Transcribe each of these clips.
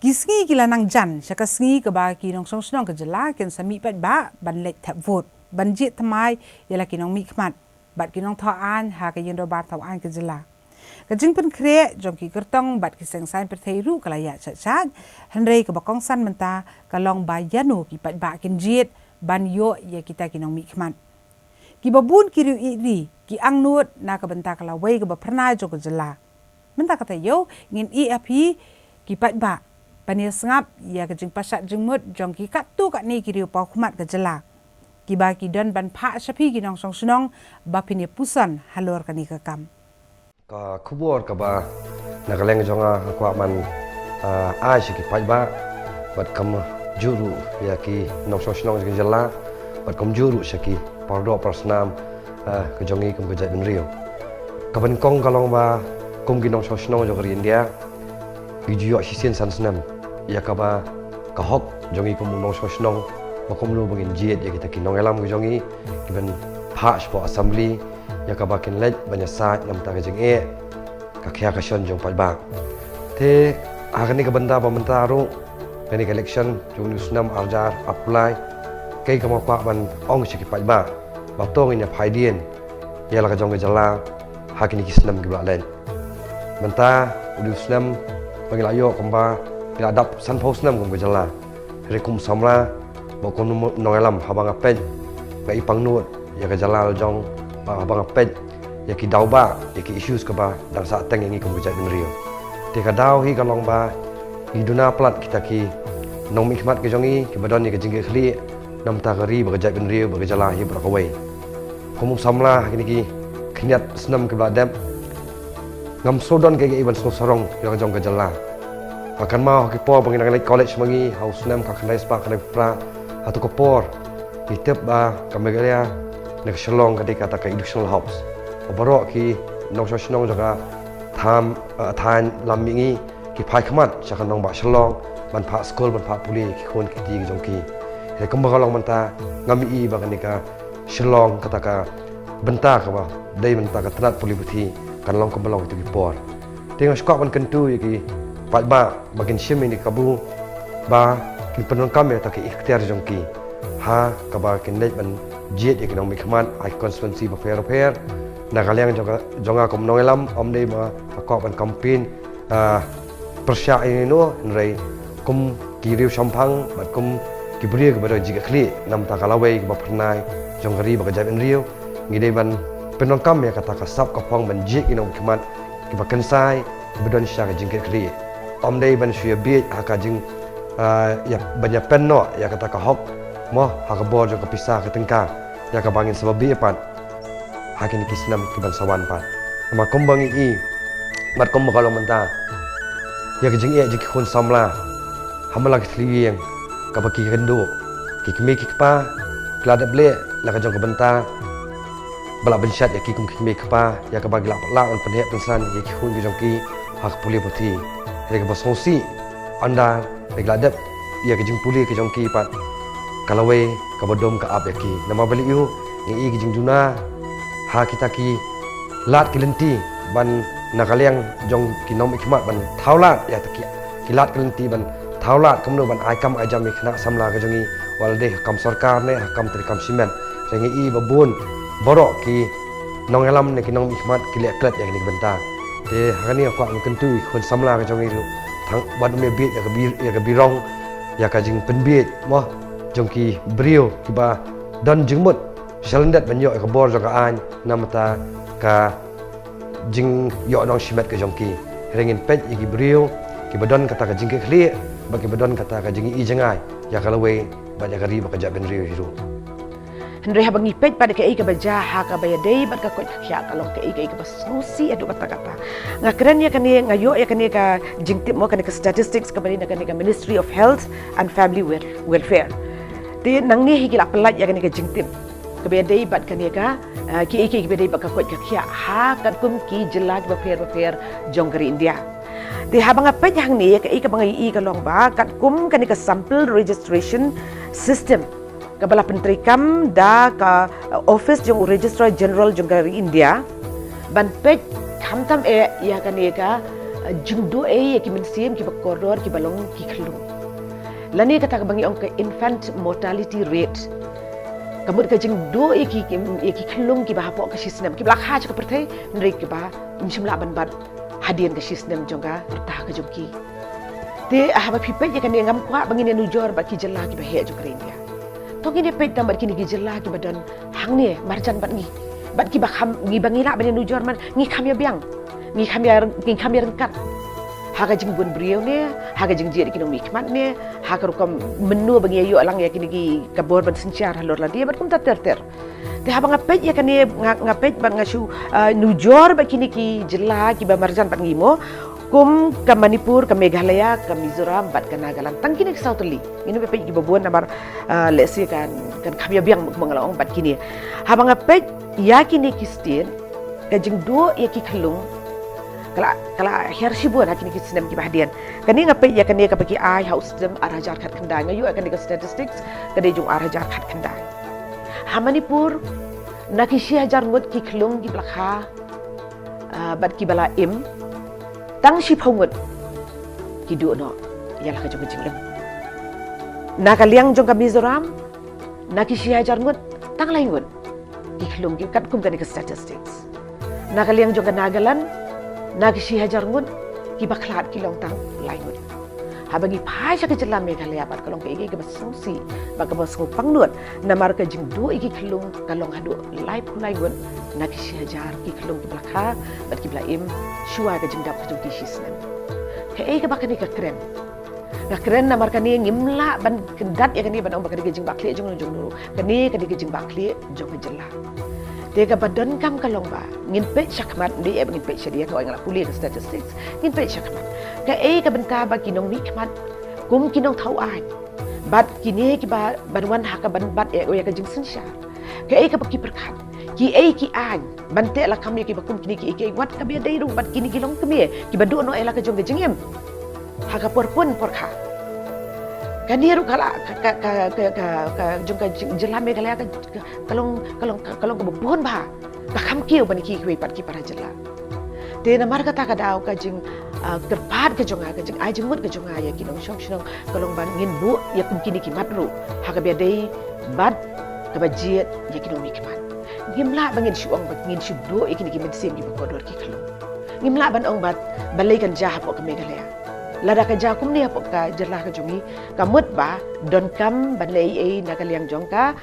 Kisngi kila nang jan syaka sngi ke ba ki nong song snong ke jela ken sami pat ba ban let tap vote ban jit thamai yala ki nong mi khmat bat ki nong tho an ha ke yin do ba tho an ke jela ke jing pen kre jong ki kertong bat ki seng san per thei ru kala ya cha cha henrei ke bakong san menta ka long ba yanu ki pat ba ken jit ban yo ya kita ki nong mi khmat ki babun ki ru ri ki ang nuot na ka benta kala wei ke ba pernai jo ke jela menta kata yo ngin i api ki pat ba Pania sengap ia kejing pasat jengmut jong ki kat tu kat ni kiri pau khmat ke jela. Ki ba ki dan ban pak sapi ki nong song sunong ba pinia pusan halor kani ke kam. Ka kubur ka ba nakaleng jonga ko man ai ki pai ba bat kam juru ya ki nong song sunong ke jela bat kam juru ki pardo persnam ke jongi kum ke jadin rio. Ka ban kong kalong ba kum ki nong song sunong jo ke India. Gijuak sisin san senam ya kaba kahok jongi ko munong sosnong makom lu bangin jiet ya kita kinong elam ko jongi given patch for assembly ya kaba kin let banya sat nam ta jeng e ka khya ka shon jong pal bang te agani ka banda pamentaru kani election jong ni sunam arjar apply kai ka ma pa ban ong shi ki pal ba ba tong ina phaidien ya la ka jong ke jala hakini ki sunam ki ba len menta udu sunam panggil ayo kemba bila adap san paus nam kum gejala rekum samla bokon nongelam habang apet bai pangnut ya gejala jong habang apet ya ki dauba ya ki issues ke ba dang sa teng ngi kum gejat rio te ka dau hi kalong ba hiduna plat kita ki nong mikmat ke jongi ki badon ni ke jingge khli nam ta gari ba gejat rio ba gejala hi bra kawai kum samla kini ki khniat snam ke bladem ngam sodon ke iban so sorong yang jong ke jela akan mau ke por bangin nang college mangi house nam ka khandai spa khandai pra atu ko por itep ba kamegalia nek shalong kadi kata ka educational house obaro ki nong so shnong jaga tham than lamingi ki phai khmat chakan nong ba shalong ban pha school ban pha puli ki khon ki ti jong ki he kum ba long manta ngami i ba kanika shalong kata ka benta ka ba dai benta ka trat puli buthi kan long kembelong itu dipor. Tengok skop man kentu yaki pat ba bagian sim ini kabu ba kin penon kami atau ke ikhtiar jongki ha kaba kin let ban jet yaki nong mikman I constituency ba fair na kaliang jonga kom nongelam om dei ba kop ban campaign persya ini no nrai kum kiriu sampang bat kum kibri ke bado jika kli nam ta kalawai ba pernai jongari ba jabin rio ngidei ban penon kami kata kasap kapong banjik inong kemat kibakan sai bedon sya jingket kri om dei ban suya bi haka jing ya banyak penno ya kata ka hok mo haka bor jo kapisa ka tengka ya ka bangin sebab bi pan hakin kisnam kiban sawan pan ma kombangi i mat kom kalau menta ya ka jing e jik khun samla hamala ki tlieng ka baki kendo ki kme ki pa kladat ble la ka jong ka benta balak bensyat ya ki kum ki kpa ya ka bagi la on penhek pensan ya ki hun bi jongki hak puli putih ya ka basongsi anda regladap ya ki jing puli ki jongki pat kalawe ka bodom ka ap ya ki nama balik yu ngi ki jing juna ha kita ki lat ki lenti ban nakaliang jong ki nom ikmat ban thaulat ya taki ki lat ki lenti ban thaulat kamno ban ai kam ajam ikna samla ka jongi walde kam sarkar ne kam tri kam simen rengi i babun borok ki nong elam ne ki nong ikmat ki leklet yang ni benta te hani aku am kentu kon samla ka jong iru thang ban me bit ya ka birong ya ka jing penbit mo jong ki brio ki ba dan jingmut shalendat ban yo ka bor jo ka an namata ka jing yo nong shimet ka jong ki rengin pet ki brio ki badon kata ka jing ke khli bagi badon kata ka jing i jangai ya kalawe banyak kali ba ka jaben rio hiru Henry habang ipet pada kei ke bajaha ke bayadei pada kau ya kalau kei ke baslusi adu kata-kata ngakren ya kani ngayo ya kani ka jingtip mo kani ka statistics ke bali kani ka Ministry of Health and Family Welfare di nang ni higil apelat ya kani ka jingtip ke bayadei bad kani ka ki bayadei bad ka kau ya ha kan kum ki jelag ba fair jonggari India di habang apet yang ni kei ka bangai ka long ba kat kum kani ka sample registration system Kepala Menteri Kam da ka Office jong Registrar General jong dari India ban pej kam tam ya kan ka jungdo ki mensiam ki bakoror ki balong ki khlung lani kata ka bangi ong ka infant mortality rate kamut ka jungdo ki khlung ki bahapo ka sisnem ki blakha ka perthai nri ki ba mshimla ban bat hadian ka sisnem jonga pertah ka jongki te ahaba phipet ya kan ngam kwa bangi ne nujor ba ki jalla ki ba he jokre india to ki ne pet tambar ki ni ki jalla ki badan hang ne marjan bat ngi bat ki ba kham ngi bangi la ban nujor man ngi kham ya biang ngi kham ya rengkat haga jing bun brio ne haga jing jeri kinong mikmat ne haga rukam menu bangi ayo alang ya kini ki kabor ban sencar halor la dia bat kum ter te haba ngapet ya kan ngapet ban ngasu nujor ba kini ki jella ki ba marjan bat ngimo kum ka Manipur ka Meghalaya ka Mizoram bat ka Nagaland tang kini South li ini pe ki babuan namar lesi kan khamya biang mengalong bat kini haba ngapet ya kini ki stin ka jing do ya ki khlung kala hersi buan hakini ki sinem ki bahdian kani ngape ya kani ka bagi ai house dem arajar khat khandai ngayu akan ka statistics kade jung arajar khat khandai ha Manipur naki 1000 ngut ki khlung ki blakha bat ki bala im tang shi phongut ki du no yala ka jung jinglim nakaliang jong ka Mizoram naki 1000 ngut tang lain ngut ki khlung ki kat kum kani ka statistics nakaliang jong ka Nagaland nagi 1000 ngut ki bakhlat ki long tang lai ngut habagi phai sa ka jalla Meghalaya bat kalong ka igi ka basungsi ba ka basung pangnut namar ka jing do igi khlung kalong hadu lai pulai ngut nagi 1000 ki khlung ki blakha bat ki blaim shua ka jing dap ka jung ki shisnem ka igi ka bakani ka kren namar ka ni ngimla ban kendat ya kani ban ong bakani ka jing bakli jung nuru kani ka jing bakli jung ka jalla Tega badan kam kalong ba ngin pe syakmat di ngin pe syadia ko ngala puli statistics ngin pe syakmat ka ka benta ba kinong mikmat kum kinong thau ai bat kini ki ba banwan ha ka ban bat o ya ka jing sinsha ka ka ki perkhat ki ki ai bante la kam ki ba kum kini ki wat ka be dai ru bat kini kilong kemi ki badu no ela ka jong ka jingem ha ka porpun porkha kani ru kala ka jong ka jela Meghalaya ka kalong ka bubuhon ba ka khamkiu ban ki kwi pat ki para jela te na mar kata ka daw ka jing kerpat ka jonga ka jing ai jingmut ka jonga ya kinong shong kalong ban ngin bu ya kum kini ki matru ha ka be dai bat ka bajiet ya kinong mikmat ngimla bangin shuong bat ngin shudo ikini ki medsim ki kodor ki kalong ngimla ban ong bat balai kan jah po ka Meghalaya lada ka jakum ni apok ka jerlah ka jongi kamut ba don kam ban lei nakaliang jong ka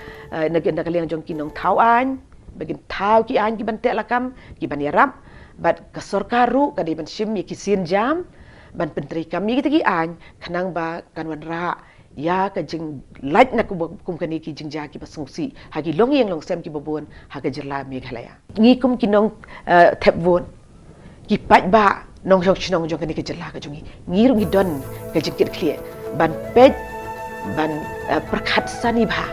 nakaliang jong kinong thau an bagin thau ki an ki ban te lakam ki ban yarap bat ka sorkaru ka di ban sim ki sin jam ban pentri kami ki an khanang ba kanwan ra ya ka jing light na kum kani ki jing ja ki basungsi ha ki long yang long sem ki babon ha ka jerlah Meghalaya ngi kum kinong thepwon ki pat ba nong jong jong kani ke jella ka jongi ngiru ngi don ka jikit clear ban pet ban perkhat sani ba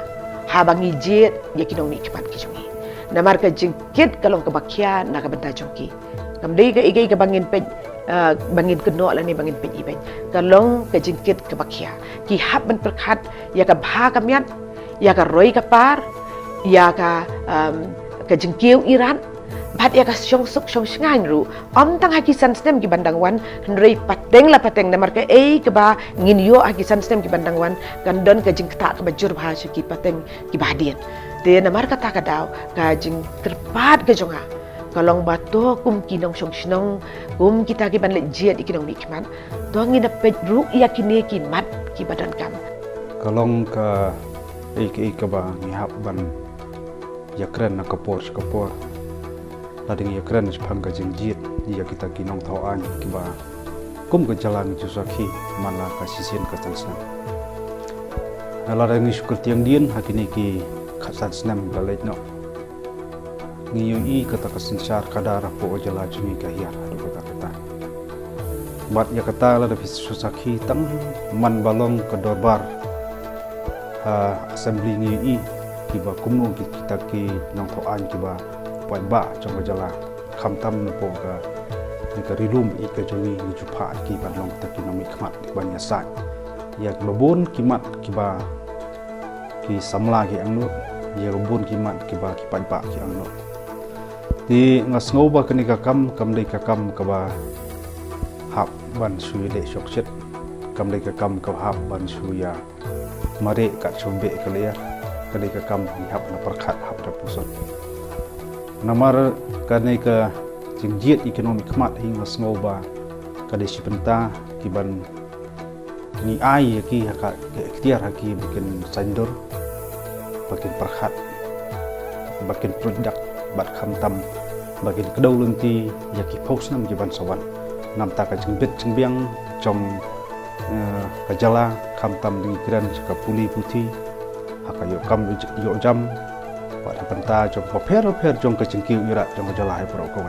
ha bangi jet ya kinong ni kipat ki jongi namar ka jikit kalong ka bakya na ka benta jongki kamdei ka igay ka bangin pet bangin keno la ni bangin pet iben kalong ka jikit ka bakya ki hab ban perkhat ya ka bha ka miat ya ka roi ka par ya ka jingkiu iran bat ya ka syong ngai ru tang hakisan stem ki bandangwan hendrei pateng namar ka ke ba ngin yo hakisan stem ki bandangwan kan don ka jing kata ka bajur bahasa ki pateng ki bahdian te namar kata ka daw ka jing terpat ka jonga kalong bato kum kinong syong kum kita ki ban lejiat ikinong nikmat to ngin pet ru ya kini ki mat ki badan kam kalong ka ka ba ngihap ban ya kren na kapor lading ya keren sepang ka jingjit ya kita kinong tauan kiba kum ke jalan jusaki mala ka sisin ka tansna lading syukur tiang dien hakini ki khasan snam balait no ngiyui kata kasinsar kadar po jala jumi ka hiar adu kata bat ya kata la davis susaki tang man balong ke dorbar assembly ngiyui kiba kumno kita ki nong tauan kiba pai ba trong ka jala kham tam na po ka ni ka rilum I ka jongi ni jupa ki ban long ta ki nomi khmat ban ya sa ya babon ki mat ki ba ki samla ki angno ya babon ki mat ki ba ki pai ba ki angno ti ngas ngau ba ka ni ka kam dei ka kam ka ba hap ban sui le shok chet kam le ka kam ka hap ban suya mare ka chombe ka le ka le ka kam ni hap na parkhat hap da pusot namar ka ne ka jingjiet ekonomi khmat hing sngoba ka de sipenta ki ban ni ai ki ka ikhtiar ki bikin sandor bikin parkhat bikin produk bat khamtam bikin kedau lenti ya ki post nam ki ban sawan nam ta ka jengbet jengbiang trong kajala khamtam di kiran ka puli putih haka yo kam yo jam pada penta trong paper trong ka jengkiu ira trong kajala hai pro ko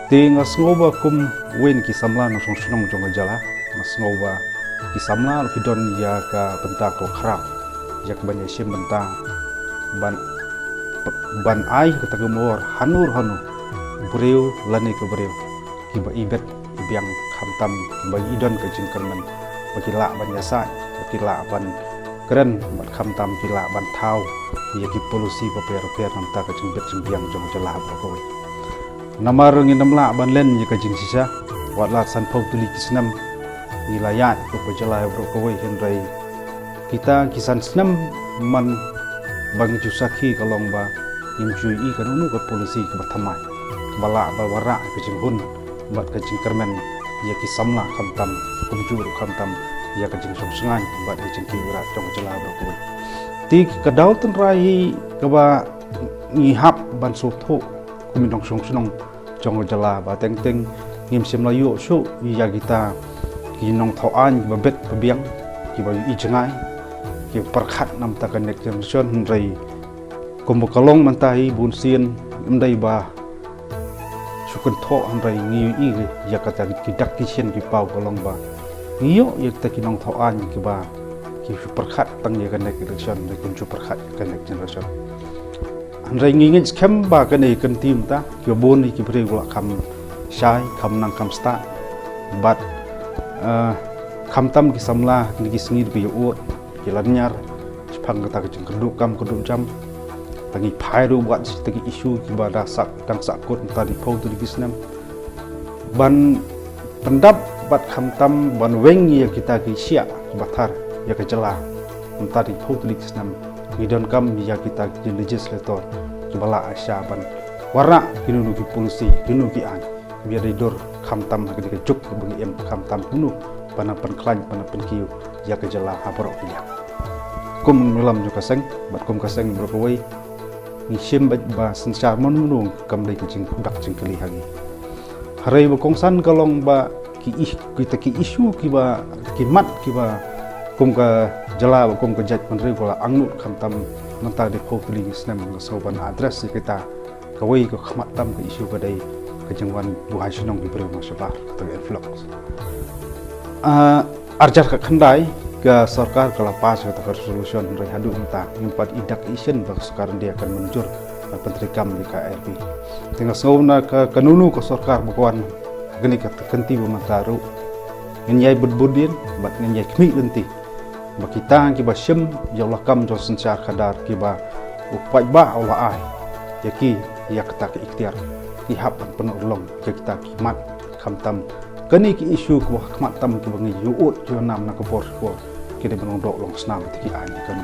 ti ngasngoba kum wen ki samla no song sunong trong kajala ngasngoba ki samla ki don ya ka penta ko khrap ya ka ban sim penta ban ai ka tagumor hanur hanu breu lani ko breu ki ba ibet biang khamtam ba idon ka jingkerman bagi la ban yasa bagi la ban keren ban khamtam ki la ban thau ya ki polusi paper nam ta ka jingbet jingbiang jong jala ko namar ngi namla ban len ya ka jing sisa wat la san phau tuli kisnam ni layat ko jala ko hen rai kita kisan snam man bang jusaki kalong ba imjui I kanunu ka polusi ka bathamai bala ba wara ka jinghun bat ka jingkerman ya ki samla khamtam kumjur khamtam ya ka jing songsangan bat ka jingki ura jong jala ko ti ka daw tan rai ka ba ngi hap ban so tho kumin dong songsunong jong jala ba teng teng ngim sim la yu su ya kita ki nong tho an ba bet ba biang ki ba I jangai ki parkhat nam ta ka nek generation rai kumbukalong mantai bun sien ndai ba sukun tho andai ngi I ya kata ki dak ki sien ki pau kalong ba ngiyo ya ta ki nong tho an ki ba ki perkhat tang ya kan nek generation nek kun perkhat kan nek generation andai ngi ngi skem ba kan ei kan tim ta ki bon ki bre gula kam shai kam nang kam sta bat kam tam ki samla ni ki sngir bi o ki lanyar phang ka ta ki keduk kam keduk jam tangi phairu buat sitagi isu ki bada sak dang sakut tadi pau tu bisnam ban pendap bat khamtam ban wengi ya kita ki sia bathar ya ka jala tadi pau tu bisnam ngidon kam ya kita ki legislator ki bala asya ban warna kinunu ki polusi kinu ki an biar dor khamtam ka ki juk bengi em khamtam kunu panapan klan panapan kiu ya ka jala ha borok ya kum melam juga seng bat kum ka seng berkawai ni sim ba sencar monung kam dai kucing dak cingkeli hagi harai ba kongsan kalong ba ki kita ki isu ki ba ki mat ki ba kum ka jala ba kum ka jat panri kola angnut khamtam manta de phokli snam soban address kita kawai ko khmat tam ki isu ba dai ka jangwan buhai sunong ki bro masabah ka influx arjar ka khandai ke sarkar kalau pas kata resolution dari hadu mata empat idak isen bak sekarang dia akan menjur pentrikam di KRB tinggal sauna ke kanunu ke sarkar bukan gini kata kenti bemataru ngenyai berbudin bat ngenyai kmi lenti bak kita kiba syem ya Allah kam jo sencar kadar kiba upai ba Allah ai yaki ya kata ke ikhtiar ihap penuh long kita kimat khamtam kani ki isu ko khmat tam ki bangi yuut jo nam na ko por ki de banong dok long snam ti an kan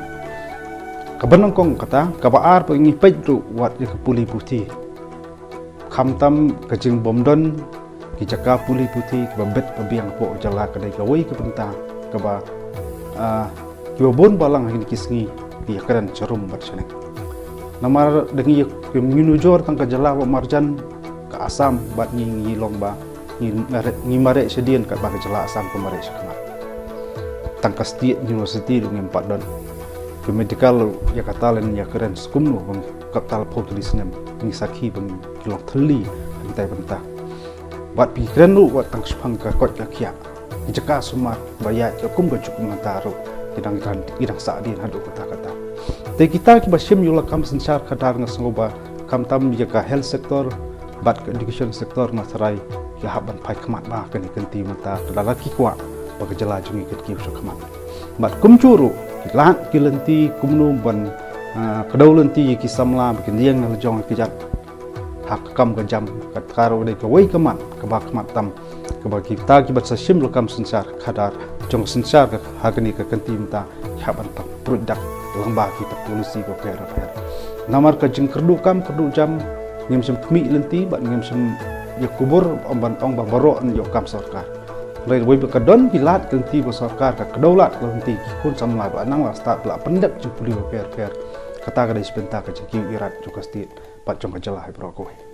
ka banong kong kata ka baar pa ngi pej ru wat ki puli putih kham tam ka jing bomdon ki jaka puli putih ki bet pa biang po jala ka dai ka wei ka penta ka ba ki bon balang hin kisngi ki karan charum bat chane namar dengi ki minujor tang ka jala wa marjan ka asam bat ngi long ba ni mare sedien kat bagi jela asam kemare sekemat tangkas di university dengan empat dan ke medical ya katalen ya keren skumno bang katal populisnem ni sakhi bang kilong thli kita benta bat pikiran lu wat tang spang ka kot ka kya jeka sumat bayat ke kum bacuk mantaro idang sa din hadu kata-kata te kita ki basim yula kam sensar kadar ngasngoba kam tam jeka health sector bat ke education sector masarai ya haban pai kemat ba kan kenti mata kedala ki kwa bagi jela jungi ket ki kemat bat kum curu lat ki lenti kumnu ban kedau lenti ki samla bikin diang na jong ki jat hak kam ka jam kat karo de ka wei kemat ka ba kemat tam kebagi kita kibat sasim lokam sensar kadar jong sensar ke hagani ke kentim ta haban tak produk lembah kita polisi ko per namar ka jeng kerdu jam ngem sem kmi lenti bat ngem sem ya kubur omban ong ba baro an yo kam sarkar lai wei ba kadon pilat kenti ba sarkar ka kedaulat lenti kun samlai ba nang la start la pendak ju puli per kata ka dai spenta ka jeng irat ju kastit pat jong ka jelah pro ko